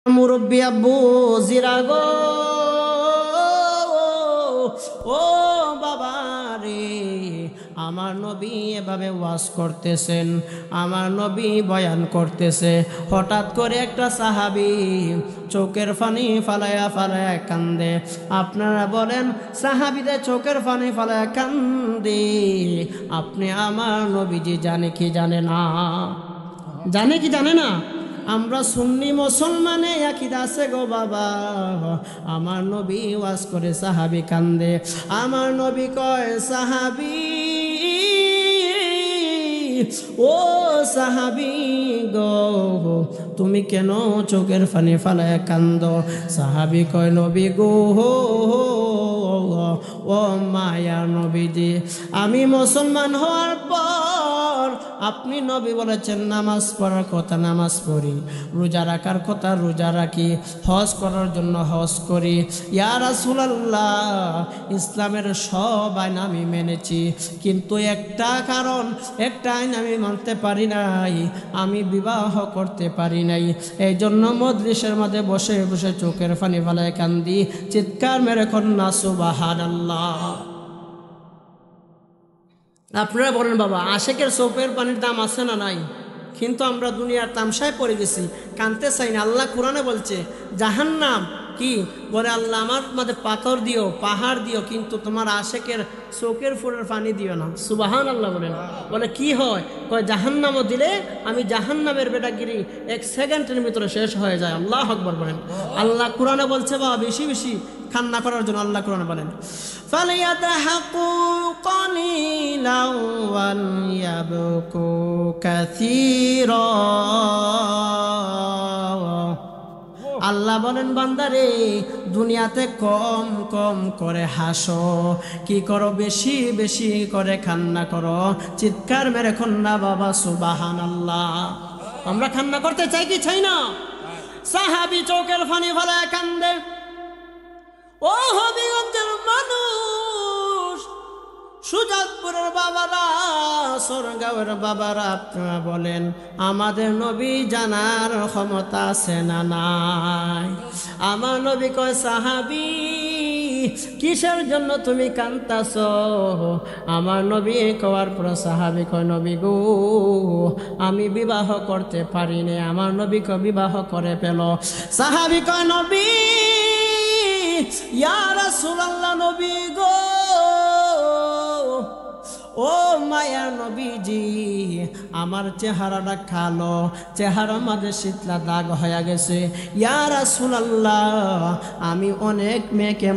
মুরব্বী আব্বু জিরা গো, ও বাবা রে, আমার নবী এভাবে ওয়াজ করতেছেন, আমার নবী বয়ান করতেছে। হঠাৎ করে একটা সাহাবী চোখের পানি ফালায়া ফালায়া কান্দে। আপনারা বলেন সাহাবীদের চোখের পানি ফালায়া কান্দে, আপনি আমার নবীজি জানে কি জানে না? জানে কি জানে না? আমরা সুন্নি মুসলমানে একই আছে গো বাবা। আমার নবী ওয়াজ করে সাহাবী কান্দে। আমার নবী কয়, সাহাবী ও সাহাবী গো, তুমি কেন চোখের পানি ফালায় কান্দো? সাহাবী কয়, নবী গো, ও মায়া নবীজি, আমি মুসলমান হওয়ার পর আপনি নবী বলেছেন নামাজ পড়ার কথা নামাজ পড়ি, রোজা রাখার কথা রোজা রাখি, হজ করার জন্য হজ করি। ইয়া রাসূলুল্লাহ, ইসলামের সব আইন আমি মেনেছি, কিন্তু একটা কারণ, একটা আইন আমি মানতে পারি নাই, আমি বিবাহ করতে পারি নাই। এই জন্য মজলিসের মধ্যে বসে বসে চোখের পানি ফেলায় কান্দি, চিৎকার মেরে কন্যা সুবহানাল্লাহ। আপনারা বলেন বাবা, আশেকের চোখের পানির দাম আছে না নাই? কিন্তু আমরা দুনিয়ার তামসায় পড়ে গেছি, কানতে চাই না। আল্লাহ কোরআনে বলছে জাহান্নাম কি বলে, আল্লাহ আমার মধ্যে পাথর দিও, পাহাড় দিও, কিন্তু তোমার আশেকের চোখের ফুলের পানি দিও না। সুবহানাল্লাহ বলেন। বলে কি হয়? কয় জাহান্নামও দিলে আমি জাহান্নামের বেটাগিরি 1 সেকেন্ডের ভিতরে শেষ হয়ে যায়। আল্লাহু আকবার বলেন। আল্লাহ কোরআনে বলছে বাবা, বেশি বেশি কান্না করার জন্য আল্লাহ কোরআনে বলেন, ফালিয়াদহাকু কালিলাও ওয়াল ইয়াবকু কাসীরা। আল্লাহ বলেন, বান্দারে দুনিয়াতে কম কম করে হাসো, কি করো? বেশি বেশি করে কান্না করো। চিৎকার মেরে কন্যা বাবা সুবহানাল্লাহ। আমরা কান্না করতে চাই কি চাই না? সাহাবী চোখের পানি ফেলায় কান্দে। ও হবিগঞ্জের মানুষ, সুজাতপুরের বাবারা, সোরগাঁওয়ের বাবারা, আপনারা বলেন আমাদের নবী জানার ক্ষমতা আছে না নাই? আমার নবী কয়, সাহাবী কিসের জন্য তুমি কান্তাছ? আমার নবী কওয়ার পর সাহাবী কয়, নবী গো, আমি বিবাহ করতে পারিনি। আমার নবীকে বিবাহ করে পেল। সাহাবী কয়, নবী, ইয়া রাসূলুল্লাহ, নবী গো, ও মায়া নবীজি, আমার চেহারাটা কালো, চেহারার মাঝে শীতলা দাগ হয়ে গেছে। ইয়া রাসূলুল্লাহ, আমি অনেক মেয়েকে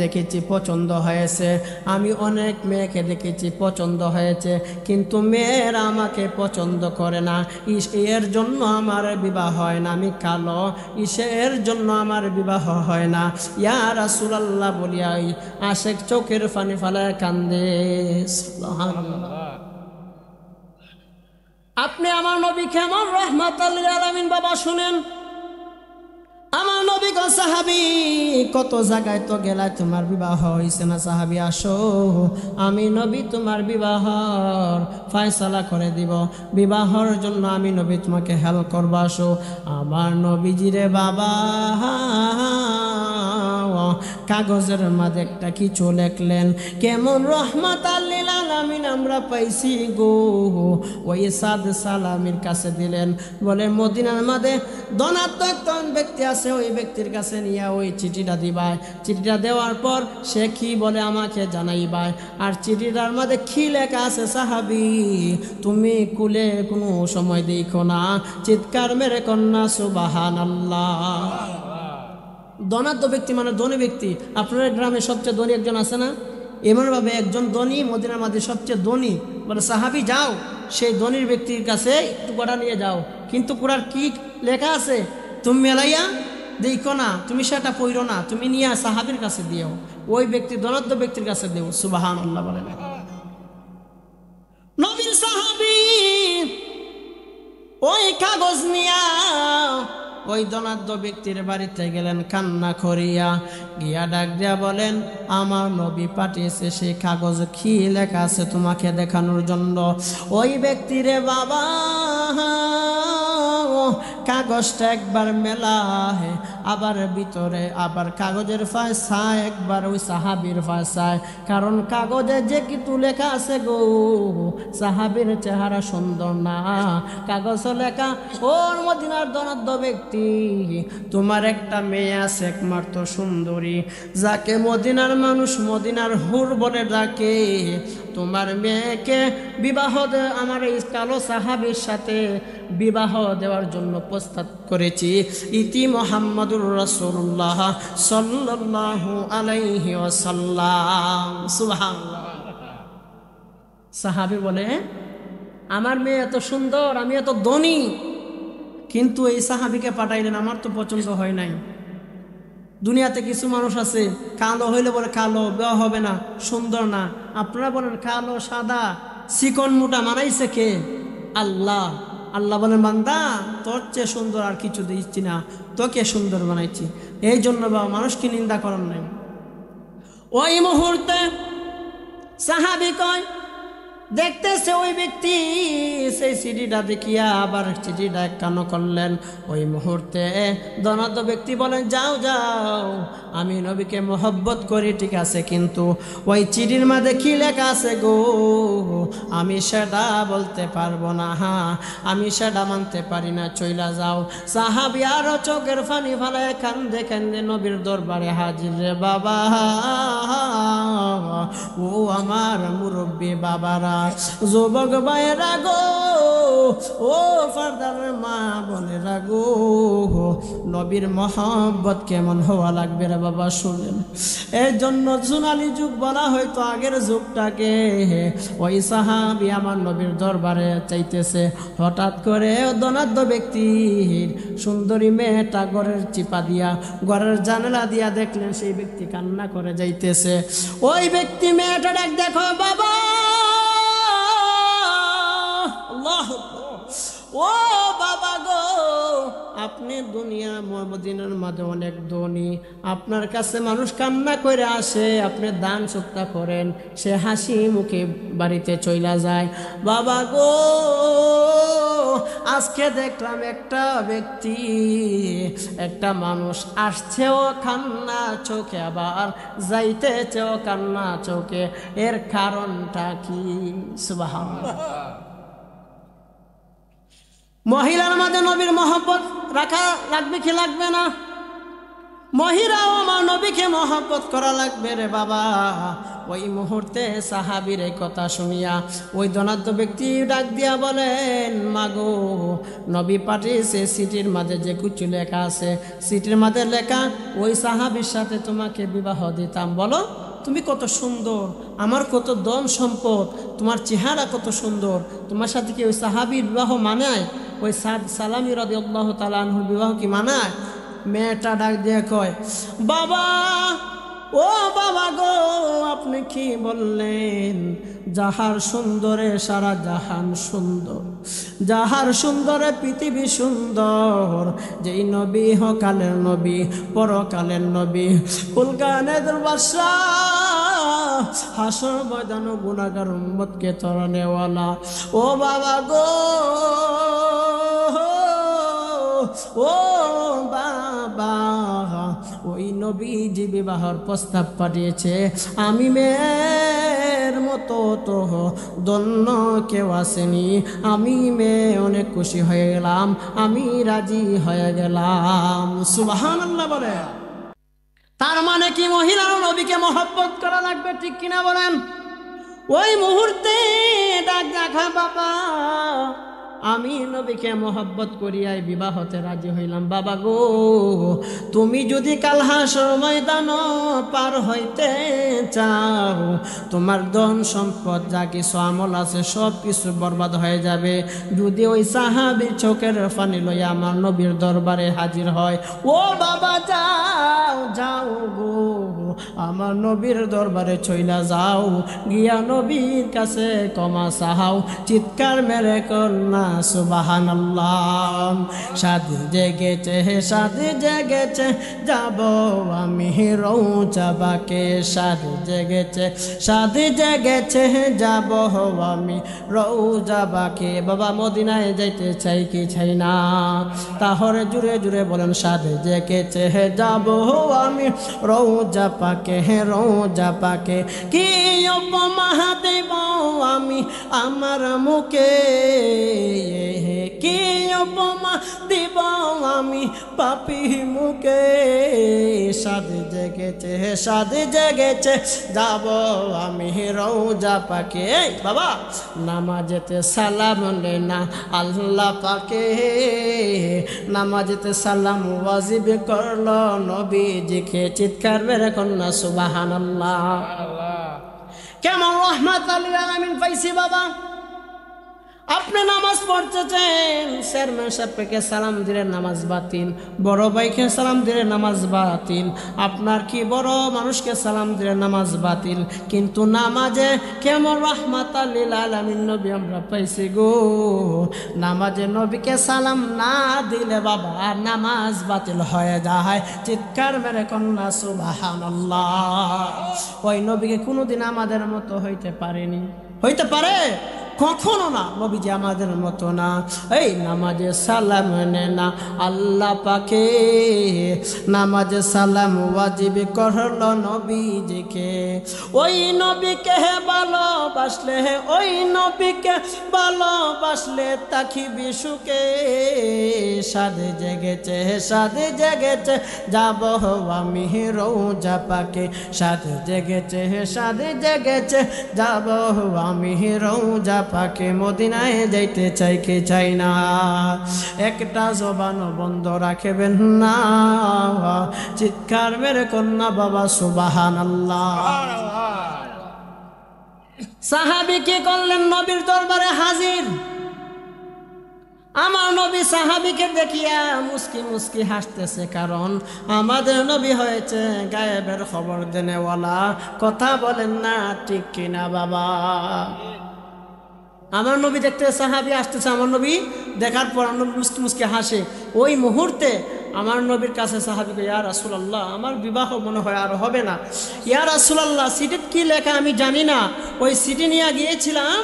দেখেছি, পছন্দ হয়েছে, আমি অনেক মেয়েকে দেখেছি, পছন্দ হয়েছে, কিন্তু মেয়েরা আমাকে পছন্দ করে না, এর জন্য আমার বিবাহ হয় না। আমি কালো, এর জন্য আমার বিবাহ হয় না। ইয়া রাসূলুল্লাহ বলিয়া আশেক চোখের পানি ফেলায় কান্দে। আপনি আমার নবী কেমন রাহমাতাল লিল আলামিন বাবা শুনেন। আমার নবী গো, সাহাবী কত জায়গায় তো গেলা, তোমার বিবাহ হয়েছে না? সাহাবী আসো, আমি নবী তোমার বিবাহর ফয়সালা করে দিব, বিবাহর জন্য আমি নবী তোমাকে হেল্প করবো, আসো। আমার নবীজিরে বাবা কাগজের মাঝে একটা কিছু লেখলেন, কেমন রহমাতাল লিল আলামিন আমরা পাইছি গো। ওই সাদ সালামির কাছে দিলেন, বলে মদিনার মাঝে ধনাত্ম একজন ব্যক্তি আছে, ওই ব্যক্তির কাছে নিয়ে ওই চিঠিটা দিবাই। চিঠিটা দেওয়ার পর সে কি বলে আমাকে জানাইবাই। আর চিঠিটার মধ্যে কি লেখা আছে, সাহাবী তুমি কুলে কোনো সময় দেখো না। চিৎকার মেরে কন্যা সুবহানাল্লাহ। ধনাত্ম ব্যক্তি মানে ধনী ব্যক্তি। আপনার গ্রামে সবচেয়ে ধনী একজন আছে না? এমনভাবে একজন ধনী, মদিনার মাঝে সবচেয়ে ধনী। বলে সাহাবী যাও, সেই ধনীর ব্যক্তির কাছে একটু কটা নিয়ে যাও, কিন্তু কুড়ার কি লেখা আছে তুমি মেলাইয়া দেখো না, তুমি সেটা পড়ো না, তুমি নিয়ে সাহাবীর কাছে দিও, ওই ব্যক্তি ধনাত্ম ব্যক্তির কাছে দেও। সুবহানাল্লাহ বলেন। নবীর সাহাবী ওই কাগজ নিয়া ওই ধনাঢ্য ব্যক্তির বাড়িতে গেলেন, কান্না করিয়া গিয়া ডাক দিয়া বলেন, আমার নবী পাঠিয়েছে, সেই কাগজ কি লেখা আছে তোমাকে দেখানোর জন্য। ওই ব্যক্তিরে বাবা কাগজটা একবার মেলায়, আবার ভিতরে আবার কাগজের ফাঁসায় একবার ওই সাহাবীর ফাঁসায়, কারণ কাগজে যে কিছু লেখা আছে গো, সাহাবীর চেহারা সুন্দর না, কাগজে লেখা ওর মদিনার ধনাঢ্য ব্যক্তি, তোমার একটা মেয়ে আছে একমাত্র সুন্দরী, যাকে মদিনার মানুষ মদিনার হুর বলে ডাকে, তোমার মেয়েকে বিবাহ আমার এই কালো সাহাবীর সাথে বিবাহ দেওয়ার জন্য প্রস্তাব করেছি। ইতি মুহাম্মাদুর রাসূলুল্লাহ সাল্লাল্লাহু আলাইহি ওয়াসাল্লাম। সুবহানাল্লাহ। সাহাবী বলে, আমার মেয়ে এত সুন্দর, আমি এত ধনী, কিন্তু এই সাহাবীকে পাঠাইলেন, আমার তো পছন্দ হয় নাই। দুনিয়াতে কিছু মানুষ আছে কালো হইলে বলে কালো বিবাহ হবে না, সুন্দর না। আপনারা বলেন কালো সাদা চিকন মোটা মানাইছে কে? আল্লাহ। আল্লাহ বলেন, বান্দা তোর চেয়ে সুন্দর আর কিছু দিচ্ছি না, তোকে সুন্দর বানাইছি। এই জন্য বাবা মানুষকে নিন্দা করার নাই। ওই মুহূর্তে সাহাবী কয়, দেখতেছে ওই ব্যক্তি সেই চিঠিটা দেখিয়া আবার চিঠিটা কানো করলেন। ওই মুহূর্তে ধনাঢ্য ব্যক্তি বলেন, যাও যাও, আমি নবীকে মহব্বত করি ঠিক আছে, কিন্তু ওই চিঠির মধ্যে কি লেখা আছে গো, আমি সেটা বলতে পারবো না, হ্যাঁ আমি সেটা মানতে পারি না, চইলা যাও। সাহাবী আরো চোখের পানি ফালায় কান্দে কান্দে নবীর দরবারে হাজির। রে বাবা, ও আমার মুরব্বী বাবারা, যুবক ভাইয়েরা গো, ও ফারদার মা বোনেরা গো, নবীর মহব্বত কেমন হওয়া লাগবে রে বাবা শুনেন। এর জন্য সোনালী যুগ বলা হয়তো আগের যুগটাকে। ওই সাহাবী আমার নবীর দরবারে চাইতেছে, হঠাৎ করে ধনাঢ্য ব্যক্তির সুন্দরী মেয়েটা ঘরের চিপা দিয়া ঘরের জানালা দিয়া দেখলেন সেই ব্যক্তি কান্না করে যাইতেছে। ওই ব্যক্তি মেয়েটা ডাক, দেখো বাবা, ও বাবা গো, আপনি দুনিয়া মদিনার মাঝে অনেক ধনী, আপনার কাছে মানুষ কান্না করে আসে, আপনি দান সৎকার করেন, সে হাসি মুখে বাড়িতে চইলা যায়। বাবা গো, আজকে দেখলাম একটা ব্যক্তি, একটা মানুষ আসছেও কান্না চোখে, আবার যাইতেছেও কান্না চোখে, এর কারণটা কি? সুবহানাল্লাহ। মহিলার মাঝে নবীর মহব্বত লাগবে কি লাগবে না? মহিলাও আমার নবীকে মহব্বত করা লাগবে রে বাবা। ওই মুহূর্তে সাহাবীর এই কথা শুনিয়া ওই ধনাঢ্য ব্যক্তি ডাক দিয়া বলেন, মাগো, নবী পাঠিয়েছে সিটির মাঝে যে কিছু লেখা আছে, সিটির মাঝে লেখা ওই সাহাবীর সাথে তোমাকে বিবাহ দিতাম। বলো তুমি কত সুন্দর, আমার কত ধন সম্পদ, তোমার চেহারা কত সুন্দর, তোমার সাথে কি ওই সাহাবীর বিবাহ মানায়? ওই সালামী রাদিয়াল্লাহু তাআলা আনহুর বিবাহ কি মানায়? মেয়েটা ডাক দিয়ে কয়, বাবা, ও বাবা গো, আপনি কি বললেন? যাহার সুন্দরে সারা জাহান সুন্দর, যাহার সুন্দরে পৃথিবী সুন্দর, যেই নবী হকালের নবী, পরকালের নবী, কুলকানের বাদশাহ, হাসর ময়দান গুনাহগার উম্মতকে তরানেওয়ালা। ও বাবা গো, ও বাবা, ওই নবীজি বিবাহর প্রস্তাব পাঠিয়েছে, আমি মেয়ের মতো তো ধন্য কেউ আসেনি, আমি মেয়ে অনেক খুশি হয়ে গেলাম, আমি রাজি হয়ে গেলাম। সুবহানাল্লাহ বলে। তার মানে কি মহিলার নবীকে মহব্বত করা লাগবে, ঠিক কিনা বলেন? ওই মুহূর্তে ডাক দেখা, বাবা, আমি নবীকে মহব্বত করিয়াই বিবাহতে রাজি হইলাম। বাবা গো, তুমি যদি কাল হাসর ময়দান পার হইতে চাও, তোমার ধন সম্পদ যা কিছু আমল আছে সব কিছু বরবাদ হয়ে যাবে যদি ওই সাহাবী চোখের পানি লইয়া আমার নবীর দরবারে হাজির হয়। ও বাবা, যাও যাও গো, আমার নবীর দরবারে চইলা যাও, গিয়া নবীর কাছে ক্ষমা চাহাও, চিৎকার মেরে কন্যা সুবহানাল্লাহ। সাদ জেগেছে সাদ জেগেছে যাব আমি রওজা বাকে, সাদ জেগেছে সাদ জেগেছে যাব আমি রওজা বাকে। বাবা মদিনায় যাইতে চাই কি চাই না? তাহলে জুড়ে জুড়ে বলেন সাদ জেগেছে যাব আমি রওজা পাকে, রওজা পাকে। কি উপমা দেব আমি আমার মুখে, কি উপমা দিব আমি পাপি মুখে। সাদ জেগেছে সাদ জেগেছে যাব আমি রওজা পাকে। বাবা নামাজেতে সালাম লে না আল্লাহ পাকে, নামাজেতে সালাম ওয়াজিব করলো নবীজিকে, চিৎকার মেরে কন্যা সুবহানাল্লাহ। কেমন রহমাতুল লিল আলামিন পাইছি বাবা। আপনি নামাজ পড়তেছেন, চেয়ারম্যান সাহেবকে সালাম দিলে নামাজ বাতিল, বড় ভাইকে সালাম দিলে নামাজ বাতিল, আপনার কি বড় মানুষকে সালাম দিলে নামাজ বাতিল। কিন্তু নামাজে কেমন রাহমাতাল লিল আলামিন নবী আমরা পাইছি গো। নামাজে নবীকে সালাম না দিলে বাবা নামাজ বাতিল হয়ে যায়, চিৎকার মেরে কন্যা সুবহানাল্লাহ। ওই নবীকে কোনোদিন আমাদের মতো হইতে পারেনি, হইতে পারে কখনো না। নবীজি আমাদের মতো না। এই নামাজে সালাম নে না আল্লাহ পাকে, নামাজে সালাম ওয়াজিব করলো নবীজিকে। ওই নবীকে ভালোবাসলে, ওই নবীকে ভালোবাসলে তাকিবি সুখে। সাদে জেগেছে সাদে জেগেছে যাব আমি রওজা পাকে, সাদে জেগেছে সাদে জেগেছে যাব আমি রওজা পাকে। মদিনায় যাইতে চাই কে চাই না? একটা জবান বন্ধ রাখবেন না, চিৎকার মেরে কন্যা বাবা সুবহানাল্লাহ। সাহাবী কি করলেন? নবীর দরবারে হাজির। আমার নবী সাহাবীকে দেখিয়া মুস্কি মুস্কি হাসতেছে, কারণ আমাদের নবী হয়েছে গায়েবের খবর দেনেওয়ালা। কথা বলেন না ঠিক কিনা বাবা? আমার নবী দেখতে সাহাবী আসতেছে, আমার নবী দেখার পর আমার নবী মুস্কি মুস্কি হাসে। ওই মুহূর্তে আমার নবীর কাছে সাহাবী কয়, ইয়া রাসূলুল্লাহ আমার বিবাহ মনে হয় আর হবে না। ইয়া রাসূলুল্লাহ সিটিতে কি লেখা আমি জানি না, ওই সিটি নিয়ে গিয়েছিলাম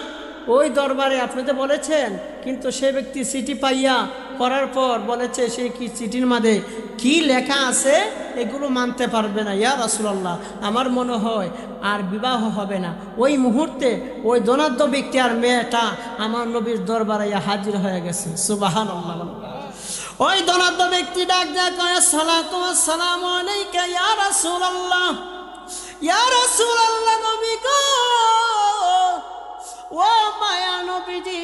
ওই দরবারে, আপনি তো বলেছেন, কিন্তু সে ব্যক্তি চিঠি পাইয়া করার পর বলেছে সে কি চিঠির মধ্যে কি লেখা আছে এগুলো মানতে পারবে না। ইয়া রাসূলুল্লাহ আমার মনে হয় আর বিবাহ হবে না। ওই মুহূর্তে ওই ধনাঢ্য ব্যক্তি আর মেয়েটা আমার নবীর দরবারে হাজির হয়ে গেছে। সুবহানাল্লাহ। ওই ধনাঢ্য ব্যক্তি ডাক দেয়া কয়, সালাতু ওয়াসসালামু আলাইকা ইয়া রাসূলুল্লাহ, ইয়া রাসূলুল্লাহ নবী গো, ও মায়া নবীজি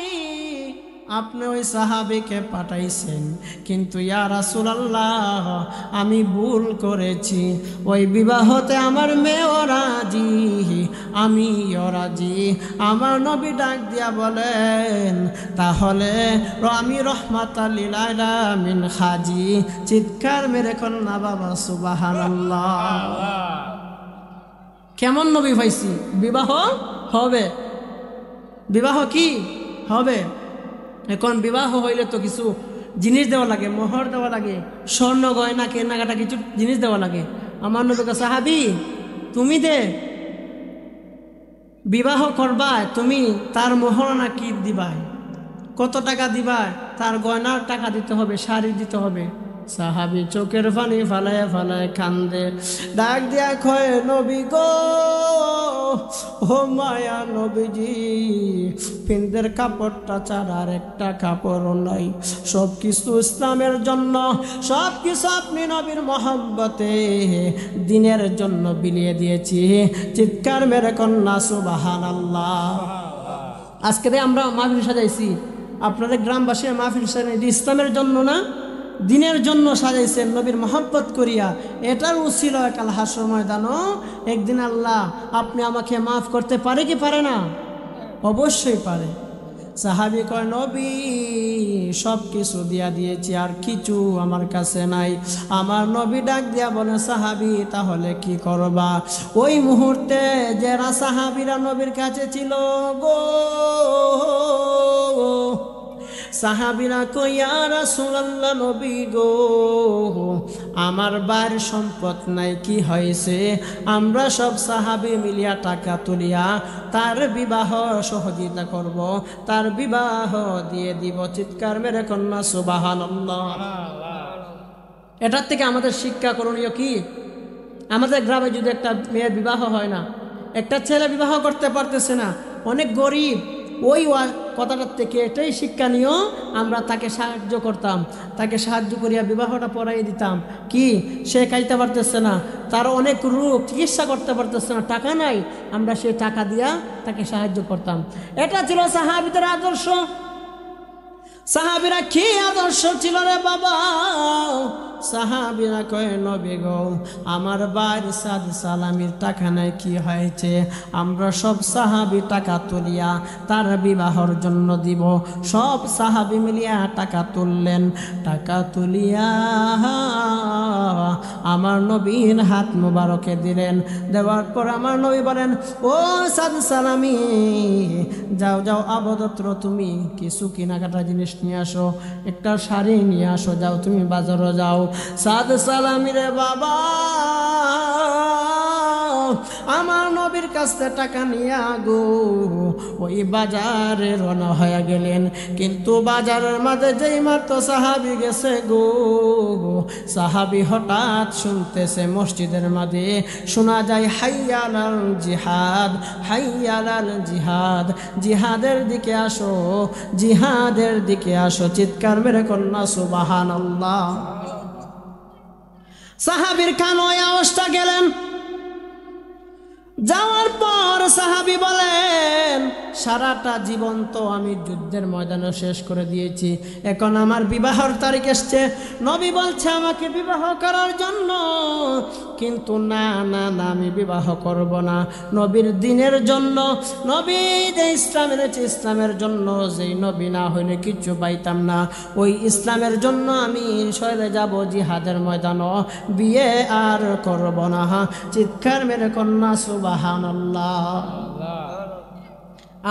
আপনি ওই সাহাবীকে পাঠাইছেন, কিন্তু ইয়া রাসূলুল্লাহ আমি ভুল করেছি, ওই বিবাহতে আমার মেয়েও রাজি, আমিও রাজি। আমার নবী ডাক দিয়া বলেন, তাহলে আমি রহমাতাল লিল আলামিন হাজি। চিৎকার মেরে কন্যা বাবা সুবহানাল্লাহ। কেমন নবী পাইছি? বিবাহ হবে, বিবাহ কি হবে। এখন বিবাহ হইলে তো কিছু জিনিস দেওয়া লাগে, মোহর দেওয়া লাগে, স্বর্ণ গয়না কেনাকাটা কিছু জিনিস দেওয়া লাগে। আমার নবীকে সাহাবী তুমি দে, বিবাহ করবা তুমি, তার মোহরানা কি দিবাই, কত টাকা দিবাই, তার গয়নার টাকা দিতে হবে, শাড়ি দিতে হবে। সাহাবী চোখের পানি ফালায় ফালায় কান্দে, ডাক দিয়া কয়, নবী গো, ও মায়া নবীজি পিন্দের কাপড়টা ছাড়া আর একটা কাপড়ও নাই, সব কিছু ইসলামের জন্য, সব কিছু আপনি নবীর মহব্বতে দিনের জন্য বিলিয়ে দিয়েছি। চিৎকার মেরে কন্যা সুবহানাল্লাহ। আজকে আমরা মাহফিল সাজাইছি, আপনাদের গ্রামবাসীর মাহফিল সাজাইছি ইসলামের জন্য না, দিনের জন্য সাজাইছেন, নবীর মহব্বত করিয়া। এটার উছিল কাল হাসর ময়দানও একদিন আল্লাহ আপনি আমাকে মাফ করতে পারে কি পারে না? অবশ্যই পারে। সাহাবী কয় নবী সব কিছু দিয়া দিয়েছি, আর কিছু আমার কাছে নাই। আমার নবী ডাক দিয়া বলে সাহাবী তাহলে কি করবা? ওই মুহূর্তে যারা সাহাবীরা নবীর কাছে ছিল গো, সাহাবীরা কই ইয়া রাসূলুল্লাহ নবী গো, আমার বার সম্পদ নাই, কি হয়েছে? আমরা সব সাহাবী মিলিয়া টাকা তুলিয়া তার বিবাহ সহযোগিতা করব, তার বিবাহ দিয়ে দিব। চিৎকার মেরে কন্যা সুবহানাল্লাহ। এটার থেকে আমাদের শিক্ষা করণীয় কি? আমাদের গ্রামে যদি একটা মেয়ের বিবাহ হয় না, একটা ছেলে বিবাহ করতে পারতেছে না, অনেক গরিব, ওই কথাটার থেকে এটাই শিক্ষা নিও, আমরা তাকে সাহায্য করতাম, তাকে সাহায্য করিয়া বিবাহটা পড়াই দিতাম। কি সে খাইতে পারতেছে না, তার অনেক রোগ, চিকিৎসা করতে পারতেছে না, টাকা নাই, আমরা সেই টাকা দিয়া তাকে সাহায্য করতাম। এটা ছিল সাহাবীদের আদর্শ। সাহাবীরা কি আদর্শ ছিল রে বাবা? সাহাবীরা কয় নবী গো, আমার ভাইয়ের সাদ সালামির টাকা নাই, কি হয়েছে? আমরা সব সাহাবী টাকা তুলিয়া তার বিবাহর জন্য দিব। সব সাহাবী মিলিয়া টাকা তুললেন। টাকা তুলিয়া আমার নবীর হাত মুবারকে দিলেন। দেওয়ার পর আমার নবী বলেন, ও সাদ সালামি যাও যাও আপাতত তুমি কিছু কেনাকাটা জিনিস নিয়ে আসো, একটা শাড়ি নিয়ে আসো, যাও তুমি বাজারে যাও। সাদ সালামি রে বাবা আমার নবীর কাছে টাকা নিয়ে গো ওই বাজারে রওনা হয়ে গেলেন। কিন্তু বাজারের মাঝে যেই মাত্র সাহাবী গেছে গো, সাহাবী হঠাৎ শুনতেছে মসজিদের মাঝে শোনা যায় হাইয়া আলাল জিহাদ, হাইয়া আলাল জিহাদ, জিহাদের দিকে আসো, জিহাদের দিকে আসো। চিৎকার মেরে কন্যা সুবহানাল্লাহ। সাহাবীর কান ওই আওয়াজটা গেলেন। যাওয়ার পর সাহাবী বলেন, সারাটা জীবন তো আমি যুদ্ধের ময়দানে শেষ করে দিয়েছি, এখন আমার বিবাহের তারিখ এসছে। নবী বলছে আমাকে বিবাহ করার জন্য, কিন্তু না না না আমি বিবাহ করব না। নবীর দিনের জন্য, নবী যে ইসলাম এনেছে ইসলামের জন্য, যেই নবী না হইলে কিচ্ছু পাইতাম না, ওই ইসলামের জন্য আমি সরে যাব জিহাদের ময়দানে, বিয়ে আর করব না। চিৎকার মেরে কন্যা সুবহানাল্লাহ।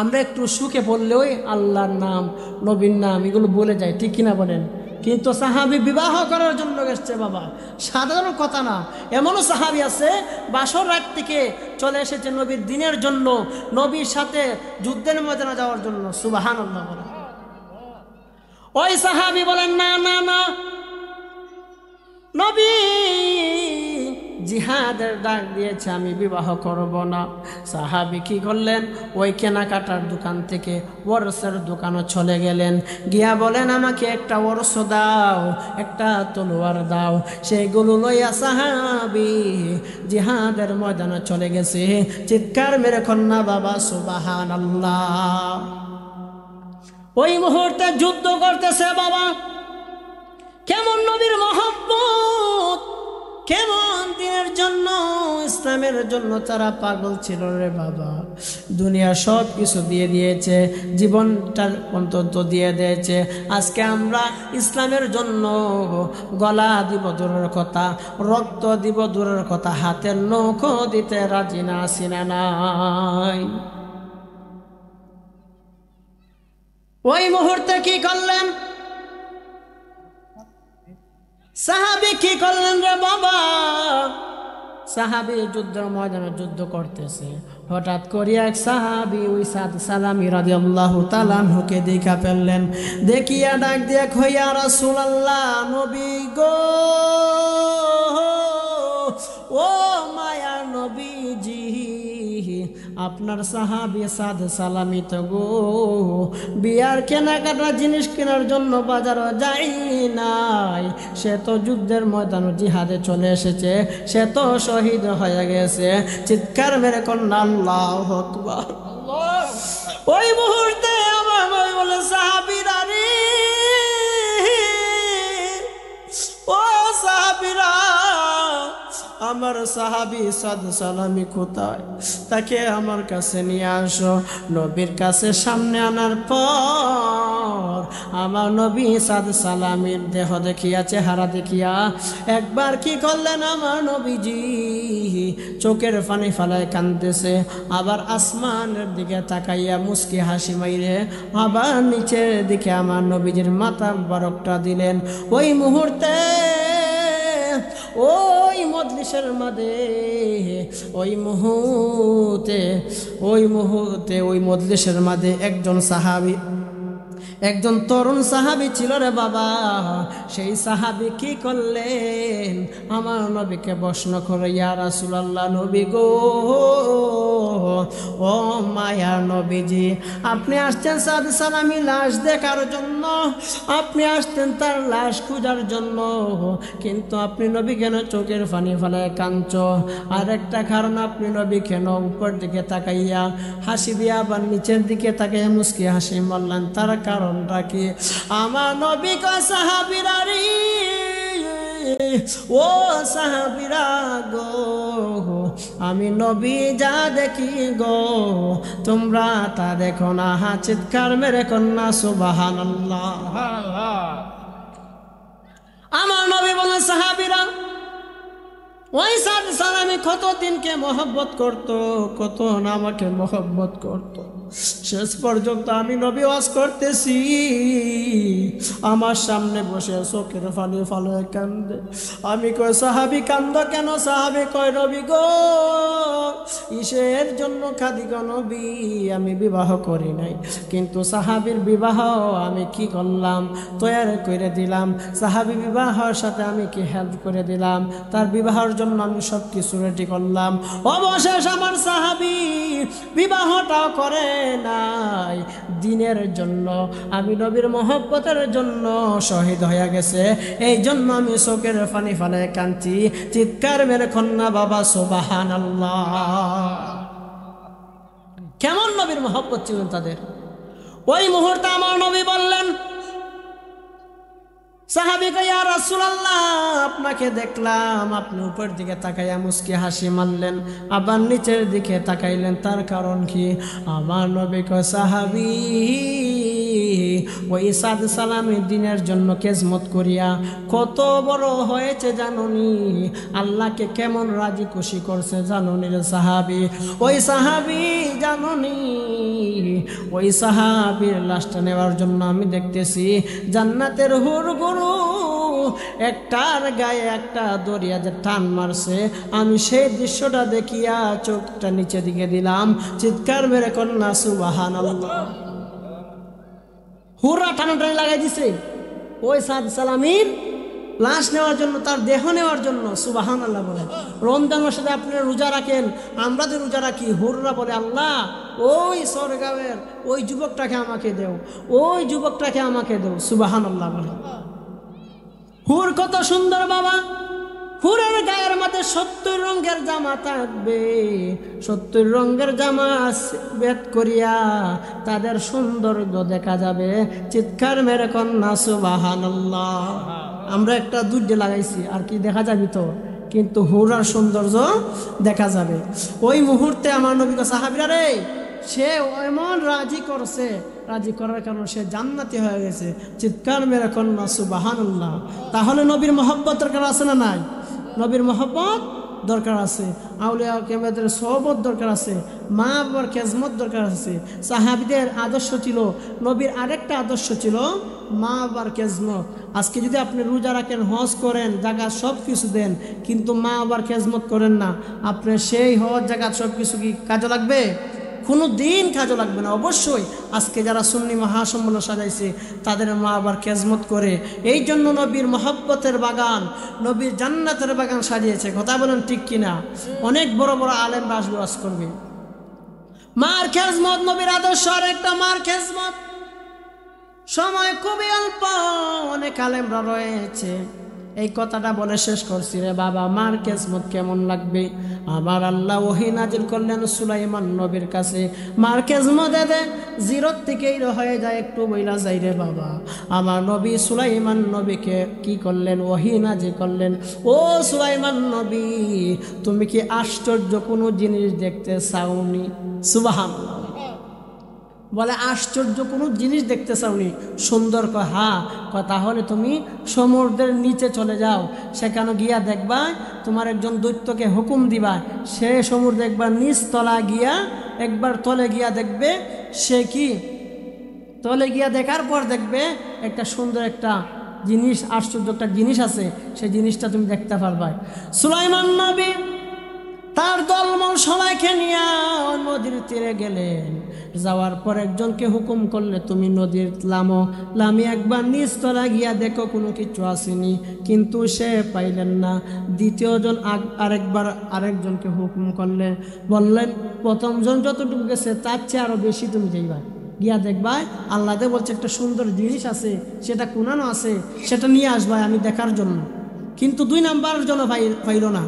আমরা একটু সুখে পড়লেই আল্লাহর নাম, নবীর নাম এগুলো বলে যাই, ঠিক কিনা বলেন? কিন্তু সাহাবী বিবাহ করার জন্য গেছে বাবা, সাধারণ কথা না। এমনও সাহাবী আছে বাসর রাত থেকে চলে এসেছে নবীর দিনের জন্য, নবীর সাথে যুদ্ধের ময়দানে যাওয়ার জন্য। সুবহানাল্লাহ বলেন। ওই সাহাবী বলেন না না না, নবী জিহাদের ডাক দিয়েছে, আমি বিবাহ করব না। সাহাবী কি করলেন? ওই কেনাকাটার দোকান থেকে ওরসের দোকানে চলে গেলেন, গিয়া বলেন আমাকে একটা ওরস দাও, একটা তলোয়ার দাও। সেইগুলো লইয়া সাহাবী জিহাদের ময়দানে চলে গেছে। চিৎকার মেরে কন্যা বাবা সুবহানাল্লাহ। ওই মুহূর্তে যুদ্ধ করতেছে বাবা। কেমন নবীর মহব্বত, কেমন দিনের জন্য, ইসলামের জন্য তারা পাগল ছিল রে বাবা। দুনিয়া সব কিছু দিয়ে দিয়েছে, জীবনটার অন্তত দিয়ে দিয়েছে। আজকে আমরা ইসলামের জন্য গলা দিব দূরের কথা, রক্ত দিব দূরের কথা, হাতের নখও দিতে রাজি না আছি না নাই। ওই মুহূর্তে কি করলেন সাহাবী? কি করলেন রে বাবা? সাহাবী যুদ্ধের ময়দানে যুদ্ধ করতেছে, হঠাৎ করে এক সাহাবী ওই সাদ সালামি রাদিয়াল্লাহু তাআলা আনহুকে দেখা ফেললেন। দেখিয়া ডাক দিয়ে কইয়া রাসূলুল্লাহ নবী গো, ও মায়া নবীজি, আপনার সাহাবী সাদ সালামি তো গো বিয়ার কেনাকাটা জিনিস কেনার জন্য বাজারে যাই নাই, সে তো যুদ্ধের ময়দানে জিহাদে চলে এসেছে, সে তো শহীদ হয়ে গেছে। চিৎকার মেরে কন্যা আল্লাহু আকবার। ওই মুহূর্তে আমার নবী বলে সাহাবীরা রে, ও সাহাবীরা আমার সাহাবী সাদ সালামি কোথায়, তাকে আমার কাছে নিয়ে আসো। নবীর কাছে সামনে আনার পর আমার নবী সাদ সালামির দেহ দেখিয়া, চেহারা দেখিয়া একবার কি করলেন, আমার নবীজি চোখের পানি ফালায় কাঁদতেছে, আবার আসমানের দিকে তাকাইয়া মুস্কি হাসি মাইরে আবার নিচের দিকে আমার নবীজির মাথা বারকটা দিলেন। ওই মুহূর্তে ওই মজলিসের মাঝে ওই মুহূর্তে ওই মজলিসের মাঝে একজন সাহাবী, একজন তরুণ সাহাবী ছিল রে বাবা। সেই সাহাবী কি করলেন, আমার নবীকে প্রশ্ন করে, ইয়া রাসূলুল্লাহ, নবী গো, ও মায়ার নবীজি, আপনি আসছেন সাদ সালামি লাশ দেখার জন্য, আপনি আসতেন তার লাশ খোঁজার জন্য, কিন্তু আপনি নবী কেন চোখের পানি ফেলায় কাঁদছ? আর একটা কারণ, আপনি নবী কেন উপর দিকে তাকাইয়া হাসি দিয়া আবার নিচের দিকে তাকাইয়া মুস্কি হাসি মারলেন, তার কারণটা কি? আমার নবী কয়, সাহাবীরা রে, ও সাহাবীরা গো, আমি নবী যা দেখি গো, তোমরা তা দেখো না। চিৎকার মেরে কন্যা সুবহানাল্লাহ। আমার নবী বলেন, সাহাবীরা ওই সাদ সালামি কতদিনকে মহব্বত করত, কত না আমাকে মহব্বত করত। শেষ পর্যন্ত আমি নবী ওয়াজ করতেছি, আমার সামনে বসে চোখের পানি ফালায় কান্দে। আমি কই, সাহাবী কান্দ কেন? সাহাবী কয়, নবী গো, ইসের জন্য কাঁদি গো নবী, আমি বিবাহ করি নাই, কিন্তু সাহাবীর বিবাহ আমি কি করলাম, তৈরি করে দিলাম। সাহাবী বিবাহের সাথে আমি কি হেল্প করে দিলাম, তার বিবাহের জন্য আমি সব কিছু রেডি করলাম। অবশেষ আমার সাহাবী বিবাহটাও করে নাই, দিনের জন্য, আমি নবীর মহব্বতের জন্য শহীদ হয়ে গেছে। এই জন্য আমি চোখের পানি ফালায় কাঁদছি। চিৎকার মেরে কন্যা বাবা সুবহানাল্লাহ। কেমন নবীর মহব্বত ছিলেন তাদের। ওই মুহূর্তে আমার নবী বললেন, সাহাবী কয়, ইয়া রাসূলুল্লাহ, আপনাকে দেখলাম, আপনি উপর দিকে তাকাইয়া মুস্কি হাসি মারলেন, আবার নিচের দিকে তাকাইলেন, তার কারণ কি? আমার নবী কয়, সাহাবী ওই সাদ সালামের দিনের জন্য খেজমত করিয়া কত বড় হয়েছে জাননি, আল্লাহকে কেমন রাজি খুশি করছে জাননি রে সাহাবী। ওই সাহাবী জাননি, ওই সাহাবীর লাশটা নেওয়ার জন্য আমি দেখতেছি জান্নাতের হুর গুরু একটার গায়ে একটা দরিয়া যে টান মারছে, আমি সেই দৃশ্যটা দেখিয়া চোখটা নিচে দিকে দিলাম। চিৎকার মেরে কন্যা সুবহানাল্লাহ। হুররা টানাটানি লাগাই দিছে ওই সাদ সালামির লাশ নেওয়ার জন্য, তার দেহ নেওয়ার জন্য। সুবহানাল্লাহ বলেন। রমজান মাসে আপনারা রোজা রাখেন, আমরা যে রোজা রাখি, হুররা বলে, আল্লাহ ওই সরগাঁয়ের ওই যুবকটাকে আমাকে দেও, ওই যুবকটাকে আমাকে দেও। সুবহানাল্লাহ বলেন। হুর কত সুন্দর বাবা। হুরের গায়ের মধ্যে 70 রঙের জামা থাকবে, 70 রঙের জামা বেদ করিয়া তাদের সৌন্দর্য দেখা যাবে। চিৎকার মেরে কন্যা সুবহানাল্লাহ। আমরা একটা দুর্যে লাগাইছি, আর কি দেখা যাবে তো, কিন্তু হুরার সৌন্দর্য দেখা যাবে। ওই মুহূর্তে আমার নবী সাহাবীরা রে, সে এমন রাজি করছে, রাজি করার কারণে সে জান্নাতি হয়ে গেছে। চিৎকার মেরে কন্যা সুবহানাল্লাহ। তাহলে নবীর মহব্বত দরকার আছে না নাই? নবীর মহব্বত দরকার আছে, আউলিয়া কেরামের সোহবত দরকার আছে, মা বাবার খেজমত দরকার আছে। সাহাবীদের আদর্শ ছিল, নবীর আরেকটা আদর্শ ছিল মা বাবার খেজমত। আজকে যদি আপনি রোজা রাখেন, হজ করেন, জায়গা সব কিছু দেন, কিন্তু মা বাবার খেজমত করেন না, আপনার সেই হজ জায়গা সব কিছু কি কাজে লাগবে? কোনো দিন কাজে লাগবে না। অবশ্যই আজকে যারা সুন্নি মহাসম্মেলন সাজাইছে তাদের মা আবার খেজমত করে, এই জন্য নবীর মহব্বতের বাগান, নবীর জান্নাতের বাগান সাজিয়েছে। কথা বলেন ঠিক কিনা? অনেক বড় বড় আলেম বাস করবে। মার খেজমত নবীর আদর্শ। আর একটা মার খেজমত, সময় খুবই অল্প, অনেক আলেমরা রয়েছে, এই কথাটা বলে শেষ করছি, রে বাবা মার কিসমত কেমন লাগবে। আমার আল্লাহ ওহী নাজিল করলেন সুলাইমান নবীর কাছে, মার কিসমত দে জিরোর থেকে হিরো হয়ে যায়, একটু বইলা যাই রে বাবা। আমার নবী সুলাইমান নবীকে কি করলেন, ওহী নাজিল করলেন, ও সুলাইমান নবী তুমি কি আশ্চর্য কোনো জিনিস দেখতে চাওনি? সুবহানাল্লাহ। বলে আশ্চর্য কোনো জিনিস দেখতে চাওনি? সুন্দর হ্যাঁ। তাহলে তুমি সমুদ্রের নিচে চলে যাও, সেখানে গিয়া দেখবা তোমার একজন দৈত্যকে হুকুম দিবা, সে সমুদ্র একবার নিচ তলা গিয়া একবার তলে গিয়া দেখবে, সে কি তলে গিয়া দেখার পর দেখবে একটা সুন্দর একটা জিনিস, আশ্চর্য একটা জিনিস আছে, সেই জিনিসটা তুমি দেখতে পারবা। সুলাইমান নবী তার দলমল সবাইকে নিয়ে নদীর তীরে গেলেন। যাওয়ার পর একজনকে হুকুম করলে তুমি নদীর লামি একবার নিচ তলা গিয়া দেখো কোনো কিছু আসেনি, কিন্তু সে পাইলেন না। দ্বিতীয়জন আরেকজনকে হুকুম করলে, বললেন প্রথমজন যতটুকু গেছে তার চেয়ে আরো বেশি তুমি যাইবা, গিয়া দেখবা আল্লাহ বলছে একটা সুন্দর জিনিস আছে, সেটা কোনানো আছে, সেটা নিয়ে আসবা আমি দেখার জন্য। কিন্তু 2 নাম্বার জন্য পাইল না।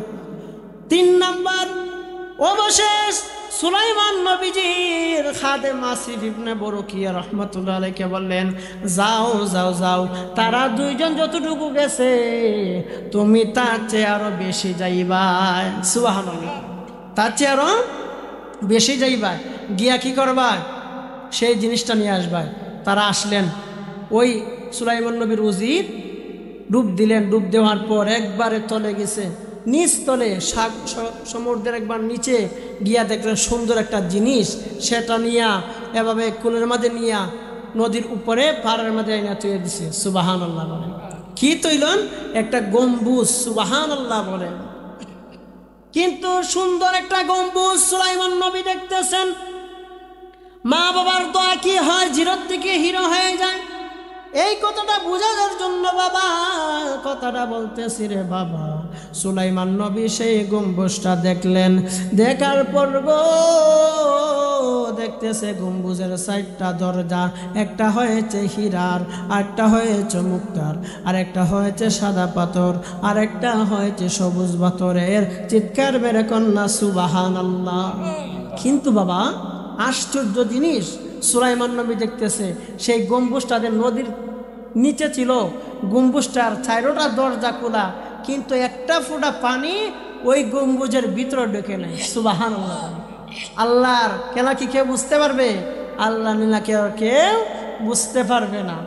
3 নাম্বার অবশেষ সুলাইমান নবীজির খাদেম আসিফ ইবনে বরকিয়া রাহমাতুল্লাহ আলাইহি বললেন, যাও যাও যাও, তারা 2 জন যতটুকু গেছে তুমি তার চেয়ে আরো বেশি যাইবা। সুবহানাল্লাহ। তার চেয়ে আরো বেশি যাইবা, গিয়া কি করবা, সেই জিনিসটা নিয়ে আসবা। তারা আসলেন, ওই সুলাইমান নবীর উজির ডুব দিলেন, ডুব দেওয়ার পর একবারে তলে গেছে, নিচ তলে সমুদ্রের একবার নিচে গিয়া দেখলেন সুন্দর একটা জিনিস, সেটা নিয়া এভাবে কুলের মাঝে নিয়া নদীর উপরে পাড়ের মাঝে এনে তৈরি দিছে। সুবহানাল্লাহ বলেন। কি তৈলন? একটা গম্বুজ। সুবহানাল্লাহ বলেন। কিন্তু সুন্দর একটা গম্বুজ সুলাইমান নবী দেখতেছেন। মা বাবার দোয়া কি হয়, জিরোর থেকে হিরো হয়ে যায়। এই কথাটা বোঝানোর জন্য বাবা কথাটা বলতেছি রে বাবা। সুলাইমান নবী সেই গম্বুজটা দেখলেন, দেখার পর দেখতেছে গম্বুজের 4টা দরজা, একটা হয়েছে হীরার, আরেকটা হয়েছে মুক্তার, আরেকটা হয়েছে সাদা পাথর, আরেকটা হয়েছে সবুজ পাথরের। চিৎকার মেরে কন্যা সুবহানাল্লাহ। কিন্তু বাবা আশ্চর্য জিনিস সুলাইমান নবী দেখতেছে, সেই গম্বুজটাদের নদীর নিচে ছিল, গম্বুজটার 4টা দরজা খোলা, কিন্তু একটা ফোঁটা পানি ওই গম্বুজের ভিতরে ঢুকে নেই। সুবহানাল্লাহ। আল্লাহর খেলা কি কেউ বুঝতে পারবে? আল্লাহ নীলা কেউ বুঝতে পারবে না।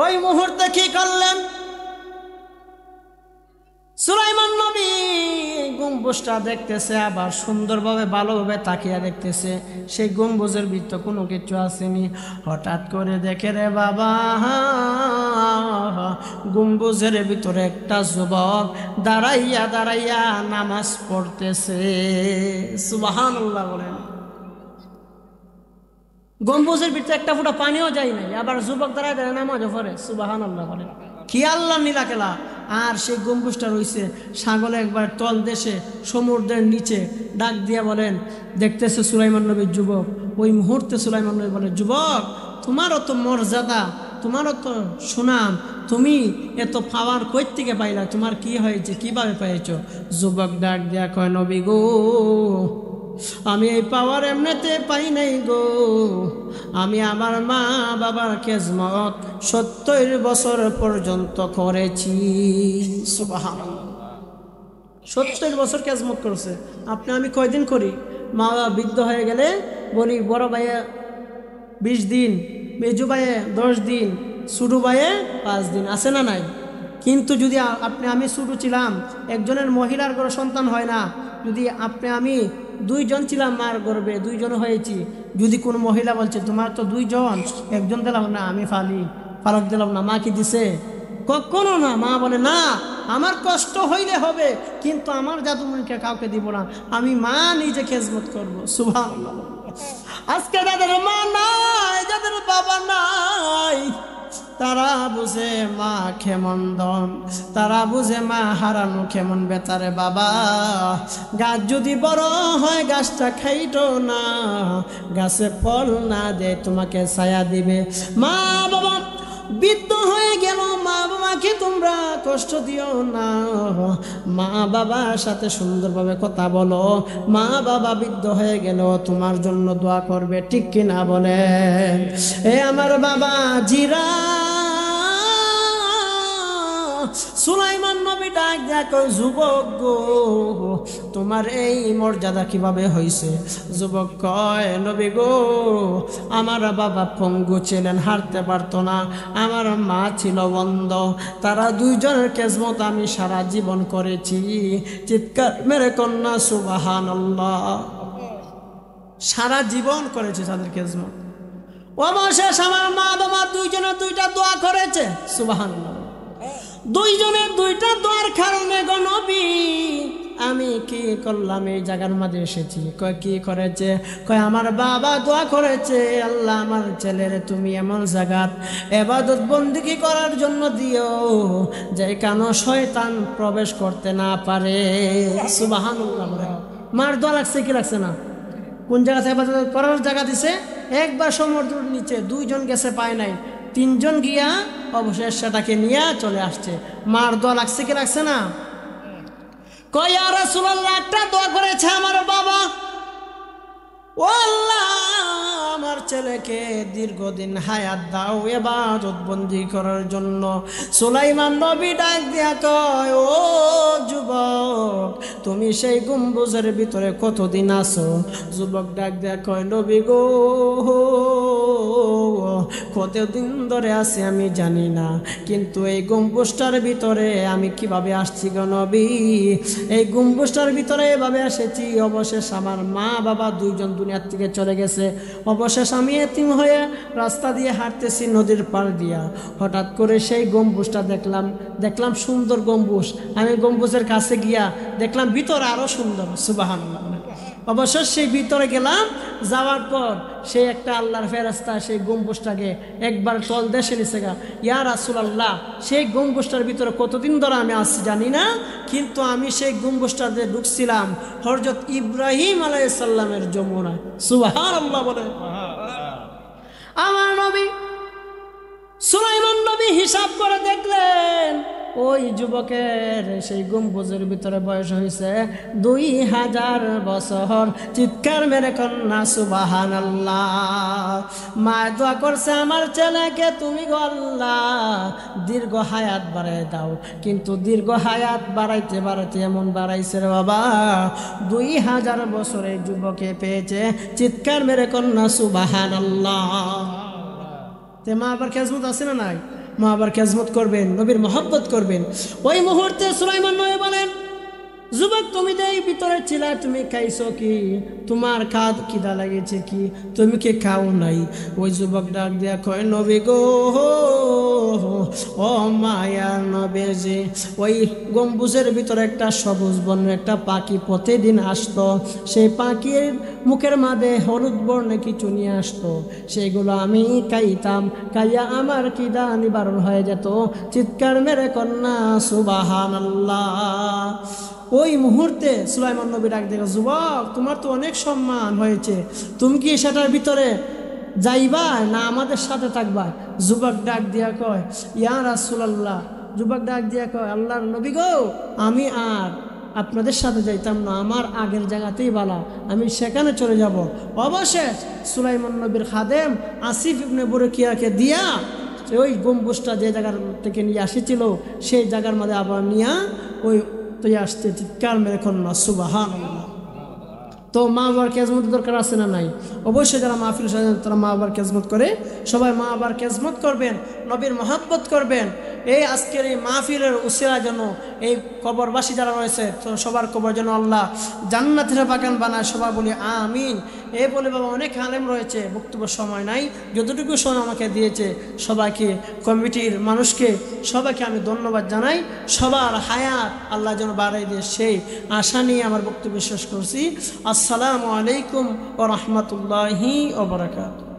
ওই মুহূর্তে কি করলেন সুলাইমান নবী? গম্বুজটা দেখতেছে, আবার সুন্দরভাবে ভালোভাবে তাকিয়া দেখতেছে, সেই গম্বুজের ভিতর কোনো কিছু আসেনি। হঠাৎ করে দেখে রে বাবা, গম্বুজের ভিতরে একটা যুবক দাঁড়াইয়া দাঁড়াইয়া নামাজ পড়তেছে। সুবহানাল্লাহ বলেন। গম্বুজের ভিতরে একটা ফোঁটা পানিও যায় নাই, আবার যুবক দাঁড়ায় দাঁড়ায় নামাজও পড়ে। সুবহানাল্লাহ বলেন। কি আল্লাহ নীলা খেলা। আর সেই গম্বুজটা রয়েছে সাগরে একবার তল দেশে সমুদ্রের নিচে। ডাক দিয়া বলেন, দেখতেছে সুলাইমান নবীর যুবক। ওই মুহূর্তে সুলাইমান নবী বলে, যুবক তোমারও তো মর্যাদা, তোমারও তো সুনাম, তুমি এত পাওয়ার কই থেকে পাইলা, তোমার কি হয়েছে, কিভাবে পাইছ? যুবক ডাক দিয়া কয়, নবী গো আমি এই পাওয়ার এমনিতে পাই নাই গো, আমি আমার মা বাবার খেজমত 70 বছর পর্যন্ত করেছি। সুবহানাল্লাহ। 70 বছর খেজমত করছে। আপনি আমি কয়দিন করি? মা বাবা বৃদ্ধ হয়ে গেলে বলি বড় ভাইয়ে 20 দিন, মেজু ভাইয়ে 10 দিন, ছোটো ভাইয়ে 5 দিন, আছে না নাই? কিন্তু যদি আমি ছোটো ছিলাম, একজনের মহিলার ঘরে সন্তান হয় না, যদি আমি 2 জন ছিলাম মার গর্ভে, 2 জন হয়েছি, যদি কোনো মহিলা বলছে তোমার তো 2 জন, একজন দিলাম না, আমি ফালক দিলাম না, মা কি দিছে? কখনো না। মা বলে না, আমার কষ্ট হইলে হবে, কিন্তু আমার জাদুমণিকে কাউকে দিব না, আমি মা নিজে খেজমত করবো। সুবহানাল্লাহ। আজকে যাদের মা নাই, যাদের বাবা নাই, তারা বুঝে মা কেমন দম, তারা বুঝে মা হারানো কেমন বেতারে বাবা। গাছ যদি বড় হয় গাছটা খাইতো না, গাছে ফল না দে তোমাকে ছায়া দিবে। মা বাবা বৃদ্ধ হয়ে গেল, মা বাবাকে তোমরা কষ্ট দিও না, মা বাবার সাথে সুন্দরভাবে কথা বলো। মা বাবা বৃদ্ধ হয়ে গেল, তোমার জন্য দোয়া করবে, ঠিক কিনা বলেন? এ আমার বাবা জিরা, সুলাইমান নবী ডাক দেখো, যুবক গো, তোমার এই মর্যাদা কিভাবে হয়েছে? যুবক কয়, নবী গো, আমার বাবা পঙ্গু ছিলেন, হাঁটতে পারতো না, আমার মা ছিল বন্ধ, তারা দুইজনের খেজমত আমি সারা জীবন করেছি। চিৎকার মেরে কন্যা সুবহানাল্লাহ। সারা জীবন করেছে তাদের খেজমত। অবশেষ আমার মা বাবা দুইজনে দুইটা দোয়া করেছে, সুবহানাল্লাহ। দুইজনের দুইটা দোয়ার কারণে গো নবী আমি কি করলাম, এই জায়গার মাঝে এসেছি। কয় কি করেছে? কয় আমার বাবা দোয়া করেছে, আল্লাহ আমার ছেলের তুমি এমন জায়গা ইবাদত বন্দেগী করার জন্য দিও যে কেন শয়তান প্রবেশ করতে না পারে। সুবহানাল্লাহ। মার দোয়া লাগছে কি লাগছে না? কোন জায়গাতে ইবাদত করার জায়গা দিছে? একবার সমুদ্রের নিচে দুইজন গেছে, পায় নাই, তিনজন গিয়া অবশেষ সেটাকে নিয়ে চলে আসছে। মার দোয়া লাগছে কি লাগছে না? কয় ইয়া রাসূলুল্লাহ, একটা দোয়া করেছে আমার বাবা, ও আল্লাহ আমার ছেলেকে দীর্ঘদিন হায়াত দাও ইবাদত বন্দি করার জন্য। সুলাইমান নবী ডাক দিয়া কয়, ও যুবক, তুমি সেই গম্বুজের ভিতরে কতদিন আছো? যুবক ডাক দিয়া কয়, নবী গো, কতদিন ধরে আছি আমি জানি না, কিন্তু এই গম্বুজটার ভিতরে আমি কিভাবে আসছি গো নবী, এই গম্বুজটার ভিতরে এভাবে এসেছি। অবশেষ আমার মা বাবা দুইজন দুনিয়ার থেকে চলে গেছে, অবশেষ আমি এতিম হয়ে রাস্তা দিয়ে হাঁটতেছি নদীর পাড় দিয়া, হঠাৎ করে সেই গম্বুজটা দেখলাম সুন্দর গম্বুজ। আমি গম্বুজের কাছে গিয়া দেখলাম ভিতরে আরো সুন্দর। সুবহানাল্লাহ। অবশেষ সেই ভিতরে গেলাম, যাওয়ার পর সেই একটা আল্লাহর ফেরেশতা সেই গম্বুজটাকে একবার তল দেশে নিচে গা, ইয়া রাসূলুল্লাহ, সেই গম্বুজটার ভিতরে কতদিন ধরে আমি আসছি জানি না, কিন্তু আমি সেই গম্বুজটাতে ঢুকছিলাম হযরত ইব্রাহিম আলাইহিস সালামের যমুনায়। সুবহানাল্লাহ বলে। আমার নবী সুলাইমান নবী হিসাব করে দেখলেন ওই যুবকের সেই গম্বুজের ভিতরে বয়স হয়েছে 2000 বছর। চিৎকার মেরে কন্যা সুবহানাল্লাহ। মা দোয়া করছে, আমার ছেলেকে তুমি গো আল্লাহ দীর্ঘ হায়াত বাড়াই দাও, কিন্তু দীর্ঘ হায়াত বাড়াইতে বাড়াইতে এমন বাড়াইছে রে বাবা, 2000 বছরের যুবকে পেয়েছে। চিৎকার মেরে কন্যা সুবহানাল্লাহ। তে মা আবার খেজমত আছে না নাই? মা আবার খেজমত করবেন, নবীর মহব্বত করবেন। ওই মুহূর্তে সুলাইমান নবী বলেন, যুবক তুমি যে ভিতরে ছিলা, তুমি খাইছো কি? তোমার খিদা লাগেছে কি? তুমি কি খাও নাই? ওই যুবক ডাক দিয়া কয়, নবী গো, ও মায়ার নবীজি, ওই গম্বুজের ভিতরে একটা সবুজ বর্ণের একটা পাখি প্রতিদিন আসতো, সেই পাখির মুখের মাঝে হলুদ বর্ণে কিছু নিয়ে আসতো, সেইগুলো আমি খাইতাম, খাইয়া আমার খিদা নিবারণ হয়ে যেত। চিৎকার মেরে কন্যা সুবহানাল্লাহ। ওই মুহূর্তে সুলাইমান নবী ডাক দেখো, যুবক তোমার তো অনেক সম্মান হয়েছে, তুমি কি সেটার ভিতরে যাইবা না আমাদের সাথে থাকবা? যুবক ডাক দিয়া কয়, ইয়া রাসূলুল্লাহ, যুবক ডাক দিয়া কয়, আল্লাহর নবী গো, আমি আর আপনাদের সাথে যাইতাম না, আমার আগের জায়গাতেই বালা, আমি সেখানে চলে যাব। অবশেষ সুলাইমান নবীর খাদেম আসিফ ইবনে বুরকিয়াকে দিয়া ওই গম্বুজটা যে জায়গার থেকে নিয়ে আসেছিল সেই জায়গার মধ্যে আবার নিয়া ওই তুই আসতে। চিৎকার মেরে কন্যা সুবহানাল্লাহ। তো মা বাবার খেজমত দরকার আছে না নাই? অবশ্যই যারা মাহফিল সাজান তারা মা বাবার খেজমত করে, সবাই মা বাবার খেজমত করবেন, নবীর মহব্বত করবেন। এই আজকের এই মাহফিলের উসিলা যেন এই কবরবাসী যারা রয়েছে তো সবার কবর যেন আল্লাহ জান্নাতের বাগান বানায়, সবাই বলি আমিন। এই বলে বাবা অনেক আলেম রয়েছে, বক্তব্য সময় নাই, যতটুকু সময় আমাকে দিয়েছে সবাইকে, কমিটির মানুষকে সবাইকে আমি ধন্যবাদ জানাই। সবার হায়াত আল্লাহ যেন বাড়াই দিয়ে সেই আশা নিয়ে আমার বক্তব্য শেষ করছি। আসসালামু আলাইকুম ওয়া রাহমাতুল্লাহি ওয়া বারাকাতুহু।